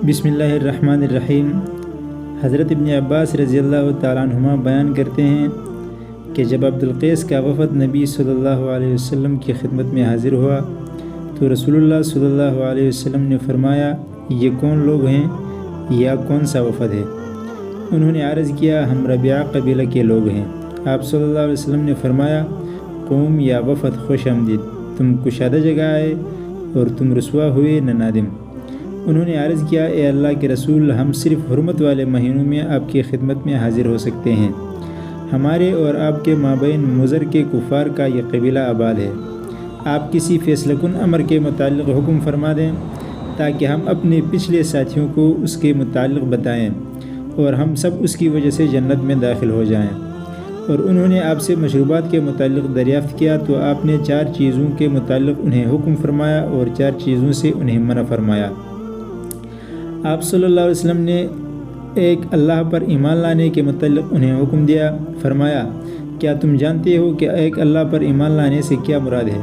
بسم اللہ الرحمن الرحیم۔ حضرت ابن عباس رضی اللہ تعالیٰ عنہما بیان کرتے ہیں کہ جب عبدالقیس کا وفد نبی صلی اللہ علیہ وسلم کی خدمت میں حاضر ہوا تو رسول اللہ صلی اللہ علیہ وسلم نے فرمایا، یہ کون لوگ ہیں یا کون سا وفد ہے؟ انہوں نے عرض کیا، ہم ربیعہ قبیلہ کے لوگ ہیں۔ آپ صلی اللہ علیہ وسلم نے فرمایا، قوم یا وفد خوش آمدید، تم کشادہ جگہ آئے اور تم رسوا ہوئے نہ نادم۔ انہوں نے عرض کیا، اے اللہ کے رسول، ہم صرف حرمت والے مہینوں میں آپ کی خدمت میں حاضر ہو سکتے ہیں۔ ہمارے اور آپ کے مابین مضر کے کفار کا یہ قبیلہ آباد ہے۔ آپ کسی فیصلہ کن امر کے متعلق حکم فرما دیں تاکہ ہم اپنے پچھلے ساتھیوں کو اس کے متعلق بتائیں اور ہم سب اس کی وجہ سے جنت میں داخل ہو جائیں۔ اور انہوں نے آپ سے مشروبات کے متعلق دریافت کیا تو آپ نے 4 چیزوں کے متعلق انہیں حکم فرمایا اور 4 چیزوں سے انہیں منع فرمایا۔ آپ صلی اللہ علیہ وسلم نے ایک اللہ پر ایمان لانے کے متعلق انہیں حکم دیا، فرمایا، کیا تم جانتے ہو کہ ایک اللہ پر ایمان لانے سے کیا مراد ہے؟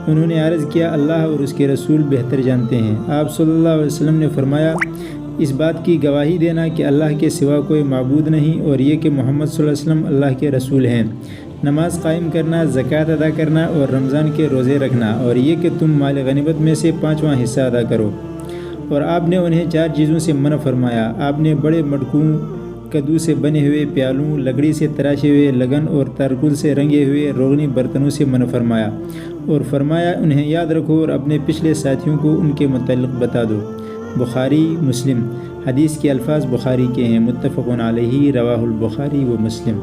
انہوں نے عرض کیا، اللہ اور اس کے رسول بہتر جانتے ہیں۔ آپ صلی اللہ علیہ وسلم نے فرمایا، اس بات کی گواہی دینا کہ اللہ کے سوا کوئی معبود نہیں اور یہ کہ محمد صلی اللہ علیہ وسلم اللہ کے رسول ہیں، نماز قائم کرنا، زکوٰۃ ادا کرنا اور رمضان کے روزے رکھنا، اور یہ کہ تم مال غنیمت میں سے 5واں حصہ ادا کرو۔ اور آپ نے انہیں 4 چیزوں سے منع فرمایا۔ آپ نے بڑے مٹکوں، کدو سے بنے ہوئے پیالوں، لکڑی سے تراشے ہوئے لگن اور تارکل سے رنگے ہوئے روغنی برتنوں سے منع فرمایا، اور فرمایا، انہیں یاد رکھو اور اپنے پچھلے ساتھیوں کو ان کے متعلق بتا دو۔ بخاری مسلم۔ حدیث کے الفاظ بخاری کے ہیں، متفق علیہ، رواہ البخاری و مسلم۔